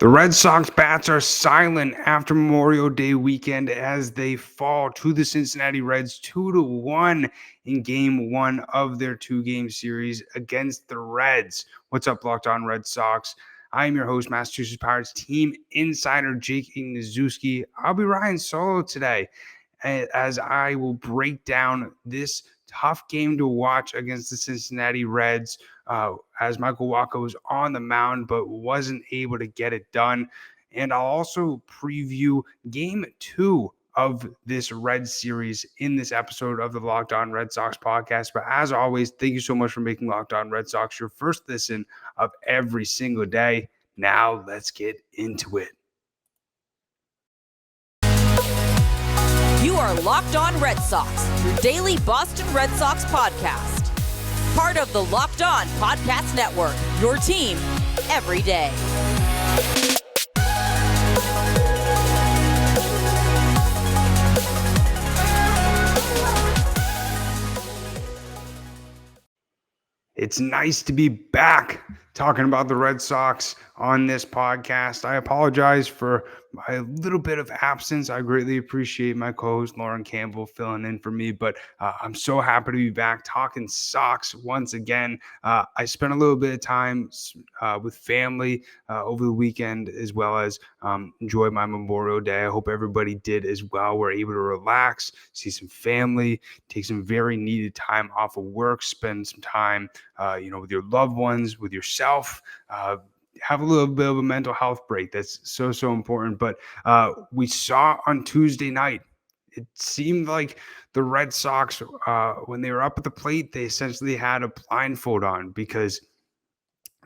The Red Sox bats are silent after Memorial Day weekend as they fall to the Cincinnati Reds 2-1 in game one of their two-game series against the Reds. What's up, Locked On Red Sox? I am your host, Massachusetts Pirates team insider Jake Ignaszewski. I'll be riding solo today as I will break down this tough game to watch against the Cincinnati Reds, as Michael Wacha was on the mound but wasn't able to get it done. And I'll also preview game two of this Red series in this episode of the Locked On Red Sox podcast. But as always, thank you so much for making Locked On Red Sox your first listen of every single day. Now let's get into it. You are Locked On Red Sox, your daily Boston Red Sox podcast. Part of the Locked On Podcast Network, your team every day. It's nice to be back talking about the Red Sox on this podcast. I apologize for my little bit of absence. I greatly appreciate my co-host Lauren Campbell filling in for me, but I'm so happy to be back talking Sox once again. I spent a little bit of time with family over the weekend, as well as enjoyed my Memorial Day. I hope everybody did as well. We're able to relax, see some family, take some very needed time off of work, spend some time with your loved ones, with yourself, have a little bit of a mental health break. That's so important. But we saw on Tuesday night, it seemed like the Red Sox, when they were up at the plate, they essentially had a blindfold on because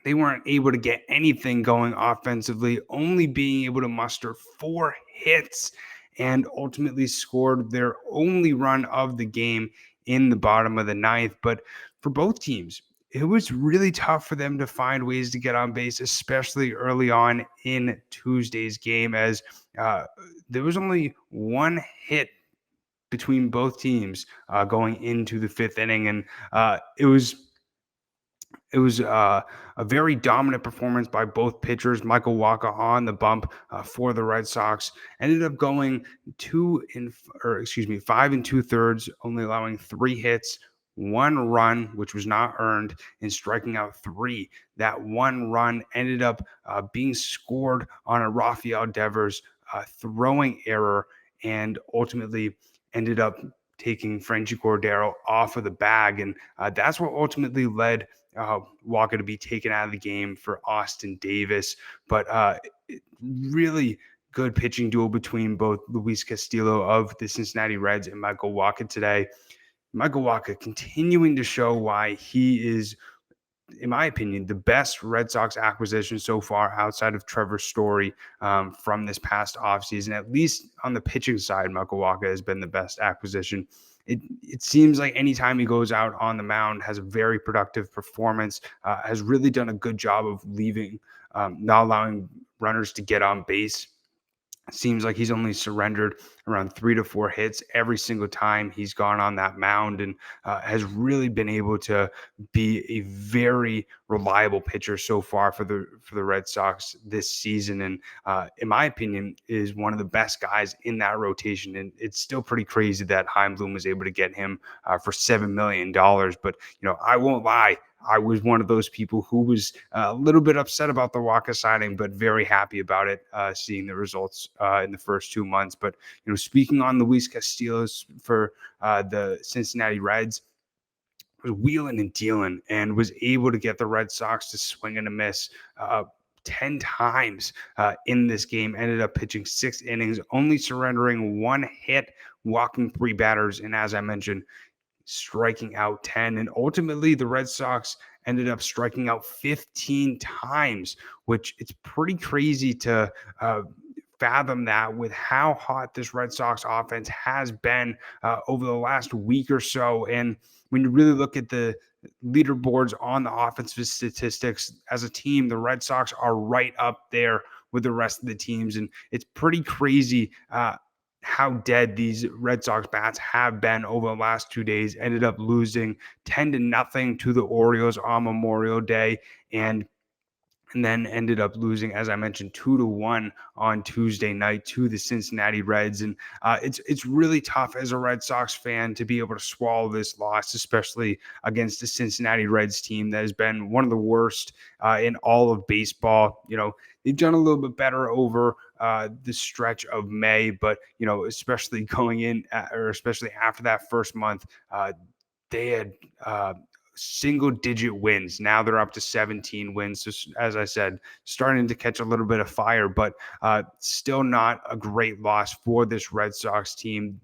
they weren't able to get anything going offensively, only being able to muster 4 hits and ultimately scored their only run of the game in the bottom of the ninth. But for both teams, it was really tough for them to find ways to get on base, especially early on in Tuesday's game, as there was only 1 hit between both teams going into the 5th inning. And it was a very dominant performance by both pitchers. Michael Wacha on the bump for the Red Sox ended up going 5 2/3, only allowing 3 hits, 1 run, which was not earned, and striking out 3. That 1 run ended up being scored on a Rafael Devers throwing error, and ultimately ended up taking Franchi Cordero off of the bag. And that's what ultimately led Wacha to be taken out of the game for Austin Davis. But really good pitching duel between both Luis Castillo of the Cincinnati Reds and Michael Wacha today. Michael Wacha continuing to show why he is, in my opinion, the best Red Sox acquisition so far outside of Trevor Story from this past offseason. At least on the pitching side, Michael Wacha has been the best acquisition. It seems like anytime he goes out on the mound, has a very productive performance, has really done a good job of not allowing runners to get on base. Seems like he's only surrendered around 3 to 4 hits every single time he's gone on that mound, and has really been able to be a very reliable pitcher so far for the Red Sox this season. And in my opinion, is one of the best guys in that rotation. And it's still pretty crazy that Chaim Bloom was able to get him for $7 million. But I won't lie, I was one of those people who was a little bit upset about the Wacha signing, but very happy about it, seeing the results in the first 2 months. But, speaking on Luis Castillo for the Cincinnati Reds, was wheeling and dealing and was able to get the Red Sox to swing and a miss 10 times in this game. Ended up pitching 6 innings, only surrendering 1 hit, walking 3 batters, and as I mentioned, striking out 10. And ultimately, the Red Sox ended up striking out 15 times, which it's pretty crazy to fathom that with how hot this Red Sox offense has been over the last week or so. And when you really look at the leaderboards on the offensive statistics as a team, the Red Sox are right up there with the rest of the teams. And it's pretty crazy how dead these Red Sox bats have been over the last 2 days. Ended up losing 10-0 to the Orioles on Memorial Day. And and then ended up losing, as I mentioned, 2-1 on Tuesday night to the Cincinnati Reds. And it's really tough as a Red Sox fan to be able to swallow this loss, especially against the Cincinnati Reds team that has been one of the worst in all of baseball. They've done a little bit better over the stretch of May, but especially going in or especially after that first month, they had single digit wins. Now they're up to 17 wins. So as I said, starting to catch a little bit of fire, but still not a great loss for this Red Sox team.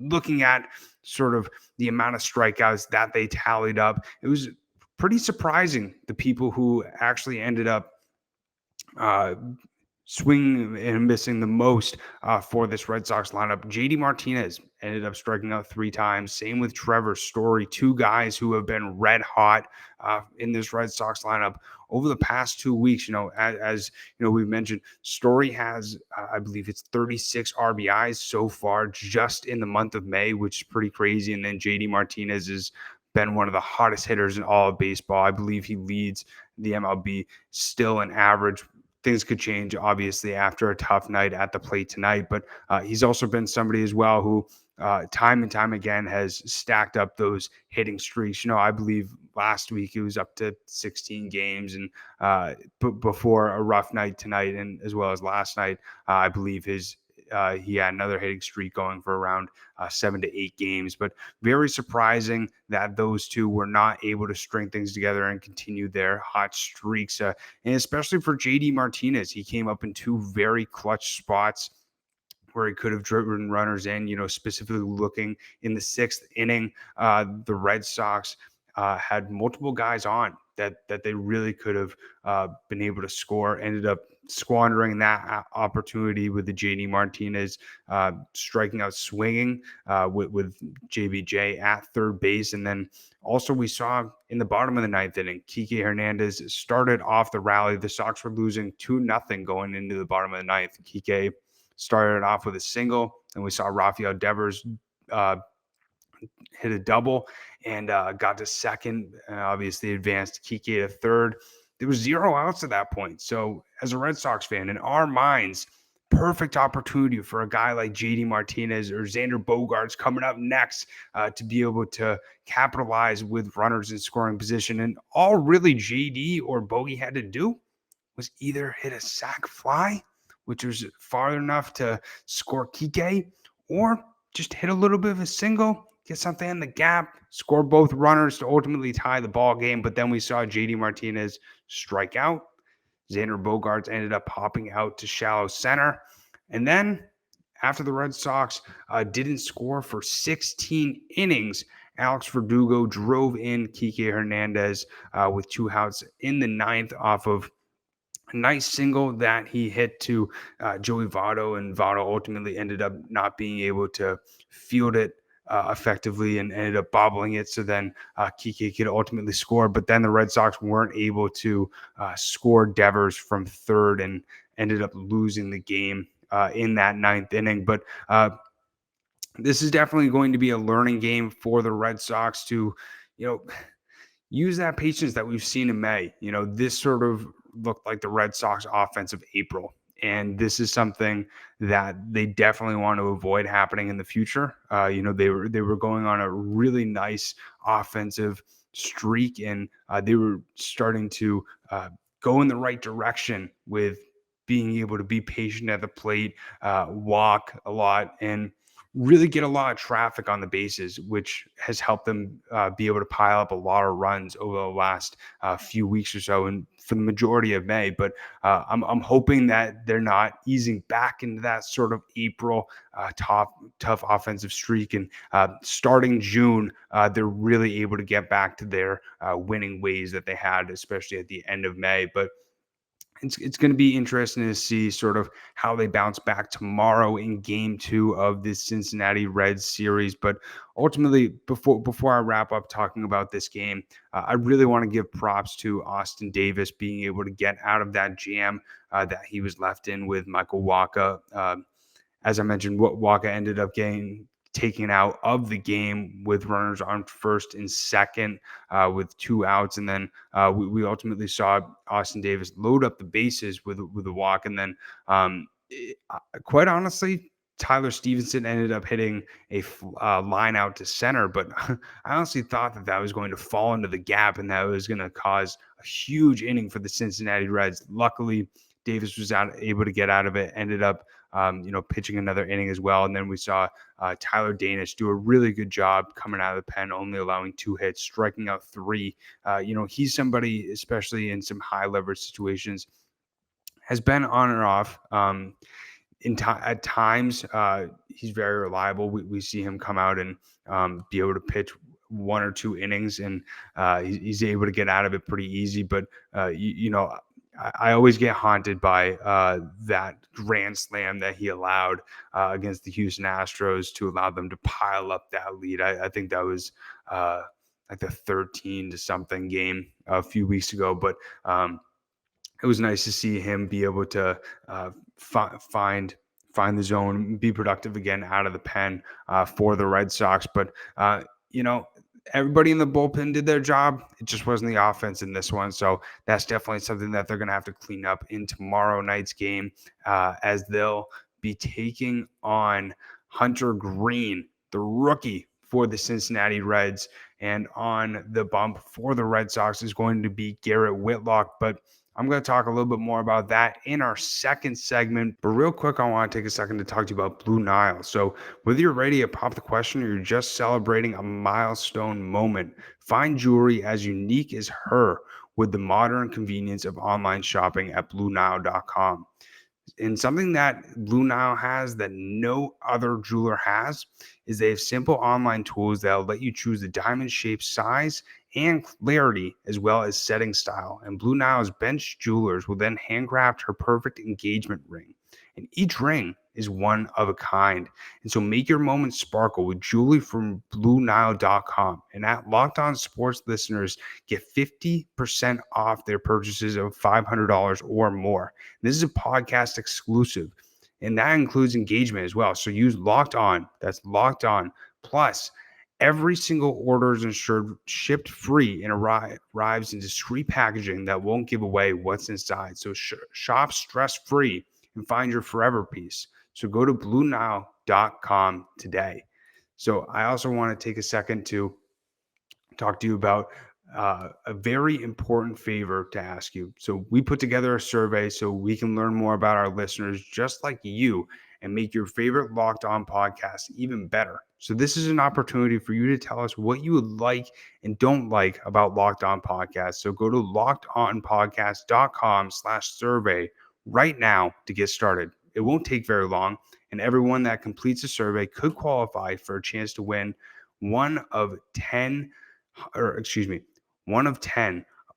Looking at sort of the amount of strikeouts that they tallied up, it was pretty surprising, the people who actually ended up swinging and missing the most for this Red Sox lineup. JD Martinez ended up striking out 3 times. Same with Trevor Story, 2 guys who have been red hot in this Red Sox lineup over the past 2 weeks. As we've mentioned, Story has, I believe it's 36 RBIs so far just in the month of May, which is pretty crazy. And then JD Martinez has been one of the hottest hitters in all of baseball. I believe he leads the MLB still in average. Things could change, obviously, after a tough night at the plate tonight. But he's also been somebody as well who time and time again has stacked up those hitting streaks. I believe last week it was up to 16 games, and before a rough night tonight, and as well as last night, I believe he had another hitting streak going for around 7 to 8 games. But very surprising that those two were not able to string things together and continue their hot streaks. And especially for JD Martinez, he came up in 2 very clutch spots where he could have driven runners in, specifically looking in the 6th inning. The Red Sox had multiple guys on that they really could have been able to score, ended up squandering that opportunity with the JD Martinez striking out swinging with JBJ at third base. And then also we saw in the bottom of the 9th inning, Kike Hernandez started off the rally. The Sox were losing 2-0 going into the bottom of the 9th. Kike started off with a single, and we saw Rafael Devers hit a double and got to second, obviously advanced Kike to third. There was 0 outs at that point. So as a Red Sox fan, in our minds, perfect opportunity for a guy like JD Martinez or Xander Bogaerts coming up next to be able to capitalize with runners in scoring position. And all really JD or Bogey had to do was either hit a sac fly, which was far enough to score Kike, or just hit a little bit of a single, get something in the gap, score both runners to ultimately tie the ball game. But then we saw JD Martinez strike out. Xander Bogaerts ended up popping out to shallow center. And then after the Red Sox didn't score for 16 innings, Alex Verdugo drove in Kike Hernandez with 2 outs in the 9th off of a nice single that he hit to Joey Votto, and Votto ultimately ended up not being able to field it effectively and ended up bobbling it. So then Kike could ultimately score, but then the Red Sox weren't able to score Devers from third and ended up losing the game in that 9th inning. But this is definitely going to be a learning game for the Red Sox to, use that patience that we've seen in May. This sort of looked like the Red Sox offense of April. And this is something that they definitely want to avoid happening in the future. They were going on a really nice offensive streak, and they were starting to go in the right direction with being able to be patient at the plate, walk a lot, and really get a lot of traffic on the bases, which has helped them be able to pile up a lot of runs over the last few weeks or so, and for the majority of May. But I'm hoping that they're not easing back into that sort of April tough offensive streak, and starting June, they're really able to get back to their winning ways that they had, especially at the end of May. But it's going to be interesting to see sort of how they bounce back tomorrow in Game 2 of this Cincinnati Reds series. But ultimately, before I wrap up talking about this game, I really want to give props to Austin Davis being able to get out of that jam that he was left in with Michael Wacha. As I mentioned, Wacha ended up taken out of the game with runners on first and second with 2 outs. And then we ultimately saw Austin Davis load up the bases with a walk. And then quite honestly, Tyler Stevenson ended up hitting a line out to center, but I honestly thought that was going to fall into the gap and that was going to cause a huge inning for the Cincinnati Reds. Luckily, Davis was able to get out of it, ended up pitching another inning as well. And then we saw Tyler Danish do a really good job coming out of the pen, only allowing 2 hits, striking out 3. He's somebody, especially in some high leverage situations, has been on and off. At times, he's very reliable. We see him come out and be able to pitch 1 or 2 innings, and he's able to get out of it pretty easy. But I always get haunted by that grand slam that he allowed against the Houston Astros to allow them to pile up that lead. I think that was like the 13 to something game a few weeks ago, but it was nice to see him be able to find the zone, be productive again out of the pen for the Red Sox. But everybody in the bullpen did their job. It just wasn't the offense in this one. So that's definitely something that they're going to have to clean up in tomorrow night's game, as they'll be taking on Hunter Greene, the rookie for the Cincinnati Reds. And on the bump for the Red Sox is going to be Garrett Whitlock. But I'm going to talk a little bit more about that in our second segment. But real quick, I want to take a second to talk to you about Blue Nile. So whether you're ready to pop the question or you're just celebrating a milestone moment, find jewelry as unique as her with the modern convenience of online shopping at BlueNile.com. And something that Blue Nile has that no other jeweler has is they have simple online tools that will let you choose the diamond shape, size, and clarity, as well as setting style. And Blue Nile's bench jewelers will then handcraft her perfect engagement ring. And each ring is one of a kind. And so make your moment sparkle with jewelry from BlueNile.com. And at Locked On Sports listeners, get 50% off their purchases of $500 or more. This is a podcast exclusive, and that includes engagement as well. So use Locked On. That's Locked On. Plus, every single order is insured, shipped free, and arrives in discreet packaging that won't give away what's inside. So shop stress-free and find your forever piece. So go to BlueNile.com today. So I also want to take a second to talk to you about a very important favor to ask you. So we put together a survey so we can learn more about our listeners just like you and make your favorite Locked On podcast even better. So this is an opportunity for you to tell us what you would like and don't like about Locked On Podcasts. So go to lockedonpodcast.com/survey right now to get started. It won't take very long, and everyone that completes the survey could qualify for a chance to win one of 10 $100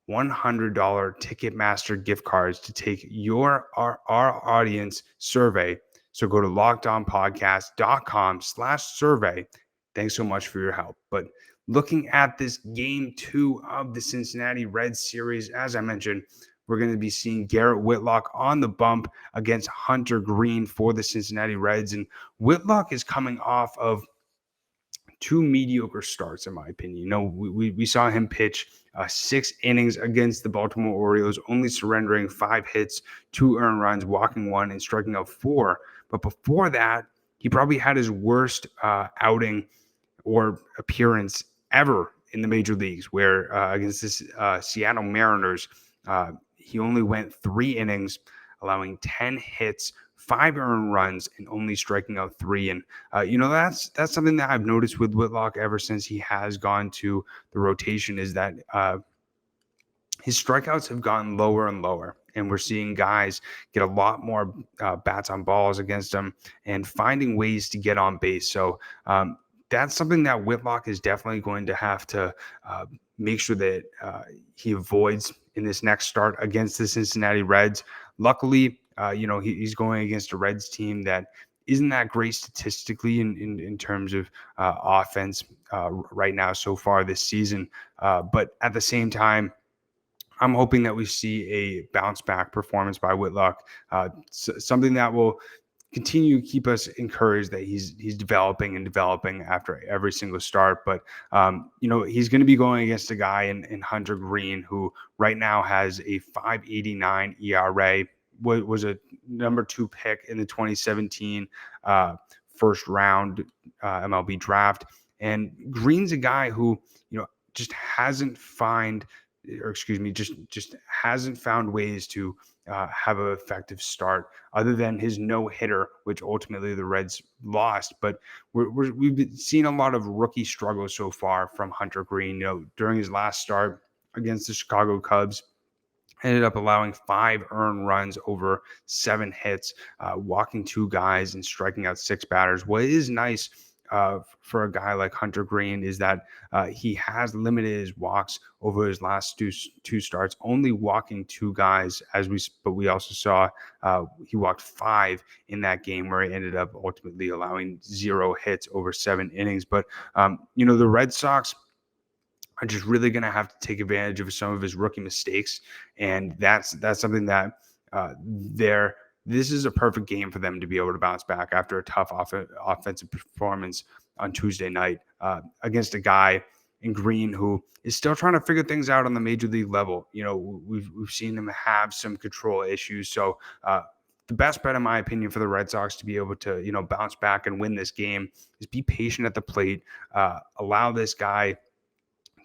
Ticketmaster gift cards to take our audience survey. So go to lockedonpodcast.com/survey. Thanks so much for your help. But looking at this game 2 of the Cincinnati Reds series, as I mentioned, we're going to be seeing Garrett Whitlock on the bump against Hunter Greene for the Cincinnati Reds. And Whitlock is coming off of 2 mediocre starts, in my opinion. We saw him pitch 6 innings against the Baltimore Orioles, only surrendering 5 hits, 2 earned runs, walking 1, and striking out 4. But before that, he probably had his worst outing or appearance ever in the major leagues, where against this Seattle Mariners, he only went 3 innings, allowing 10 hits, 5 earned runs, and only striking out 3. And that's something that I've noticed with Whitlock ever since he has gone to the rotation, is that his strikeouts have gotten lower and lower, and we're seeing guys get a lot more bats on balls against him and finding ways to get on base. So that's something that Whitlock is definitely going to have to make sure that he avoids in this next start against the Cincinnati Reds. Luckily, he's going against a Reds team that isn't that great statistically in terms of offense right now so far this season. But at the same time, I'm hoping that we see a bounce back performance by Whitlock, something that will continue to keep us encouraged that he's developing and developing after every single start. But he's going to be going against a guy in Hunter Greene, who right now has a 5.89 ERA. Was a number 2 pick in the 2017 first round MLB draft. And Greene's a guy who just hasn't found ways to have an effective start, other than his no-hitter, which ultimately the Reds lost. But we've been seeing a lot of rookie struggles so far from Hunter Greene. During his last start against the Chicago Cubs, ended up allowing 5 earned runs over 7 hits, walking 2 guys and striking out 6 batters. What is nice for a guy like Hunter Greene is that he has limited his walks over his last two starts, only walking 2 guys. But we also saw he walked 5 in that game, where he ended up ultimately allowing 0 hits over 7 innings. But the Red Sox are just really going to have to take advantage of some of his rookie mistakes, and that's something that this is a perfect game for them to be able to bounce back after a tough offensive performance on Tuesday night against a guy in Greene who is still trying to figure things out on the major league level. We've seen him have some control issues. So the best bet, in my opinion, for the Red Sox to be able to bounce back and win this game is be patient at the plate, allow this guy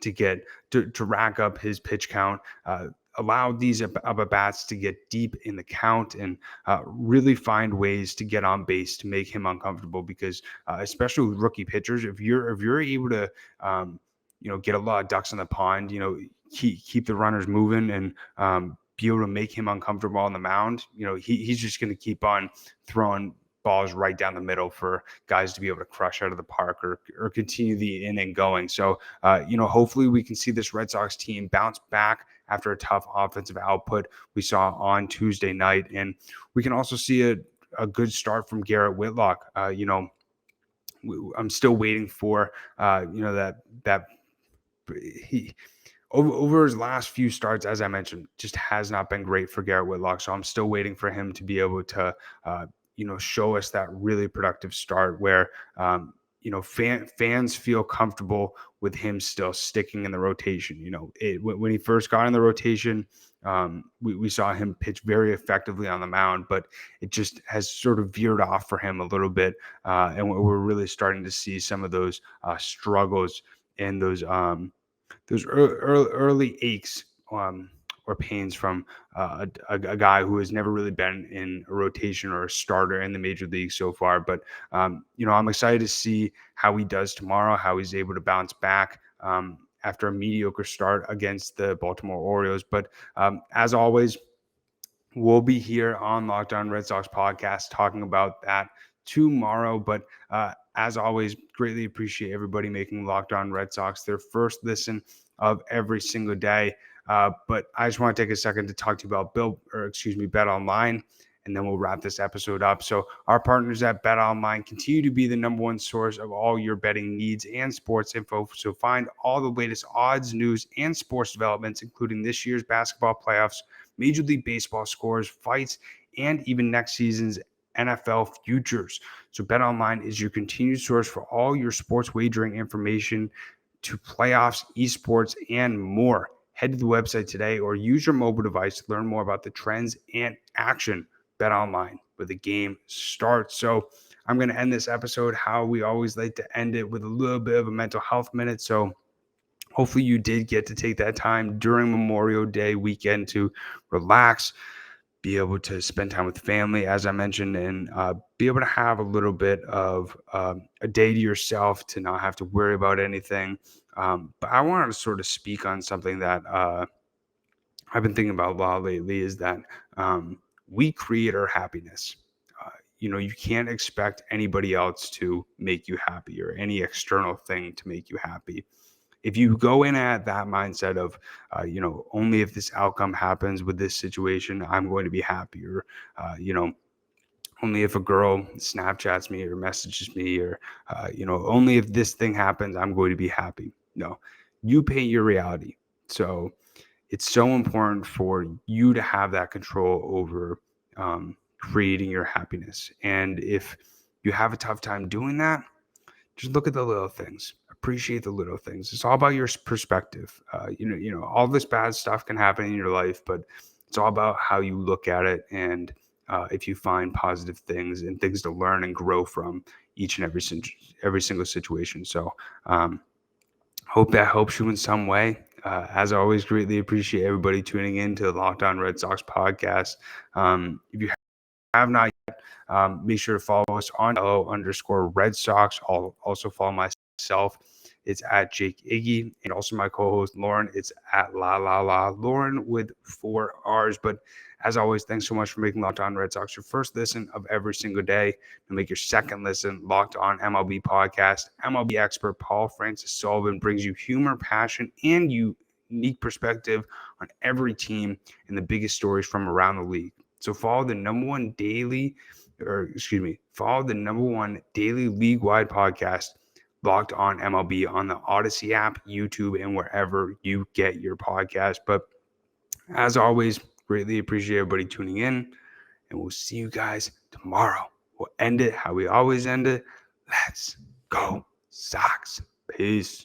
to rack up his pitch count, allow these at-bats to get deep in the count, and really find ways to get on base to make him uncomfortable. Because especially with rookie pitchers, if you're able to get a lot of ducks in the pond, keep the runners moving, and be able to make him uncomfortable on the mound, he's just going to keep on throwing balls right down the middle for guys to be able to crush out of the park or continue the inning going. So, hopefully we can see this Red Sox team bounce back after a tough offensive output we saw on Tuesday night. And we can also see a good start from Garrett Whitlock. I'm still waiting for, that he, over his last few starts, as I mentioned, just has not been great for Garrett Whitlock. So I'm still waiting for him to be able to, show us that really productive start where, fans feel comfortable with him still sticking in the rotation. When he first got in the rotation, we saw him pitch very effectively on the mound, but it just has sort of veered off for him a little bit. And we're really starting to see some of those struggles and those early aches or pains from a guy who has never really been in a rotation or a starter in the major league so far. But, I'm excited to see how he does tomorrow, how he's able to bounce back after a mediocre start against the Baltimore Orioles. But as always, we'll be here on Locked On Red Sox podcast talking about that tomorrow. But as always, greatly appreciate everybody making Locked On Red Sox their first listen of every single day. But I just want to take a second to talk to you about BetOnline, and then we'll wrap this episode up. So our partners at BetOnline continue to be the number one source of all your betting needs and sports info. So find all the latest odds, news, and sports developments, including this year's basketball playoffs, Major League Baseball scores, fights, and even next season's NFL futures. So BetOnline is your continued source for all your sports wagering information to playoffs, esports, and more. Head to the website today or use your mobile device to learn more about the trends and action. BetOnline, where the game starts. So I'm going to end this episode how we always like to end it, with a little bit of a mental health minute. So hopefully you did get to take that time during Memorial Day weekend to relax, be able to spend time with family, as I mentioned, and be able to have a little bit of a day to yourself to not have to worry about anything. But I wanted to sort of speak on something that I've been thinking about a lot lately, is that we create our happiness. You can't expect anybody else to make you happy, or any external thing to make you happy. If you go in at that mindset of, only if this outcome happens with this situation, I'm going to be happy, or, only if a girl Snapchats me or messages me, or, only if this thing happens, I'm going to be happy. No, you paint your reality. So it's so important for you to have that control over creating your happiness. And if you have a tough time doing that, just look at the little things. Appreciate the little things. It's all about your perspective. All this bad stuff can happen in your life, but it's all about how you look at it, and if you find positive things and things to learn and grow from each and every single situation. So, hope that helps you in some way. As always, greatly appreciate everybody tuning in to the Locked On Red Sox podcast. If you have not yet, make sure to follow us on LO_Red Sox. I'll also follow myself. It's at Jake Iggy, and also my co-host Lauren. It's at Lauren with 4 R's. But as always, thanks so much for making Locked On Red Sox your first listen of every single day. And make your second listen Locked On MLB podcast. MLB expert Paul Francis Sullivan brings you humor, passion, and unique perspective on every team and the biggest stories from around the league. So follow the number one daily league-wide podcast, Locked On MLB, on the Odyssey app, YouTube, and wherever you get your podcast. But as always, greatly appreciate everybody tuning in, and we'll see you guys tomorrow. We'll end it how we always end it. Let's go Sox. Peace.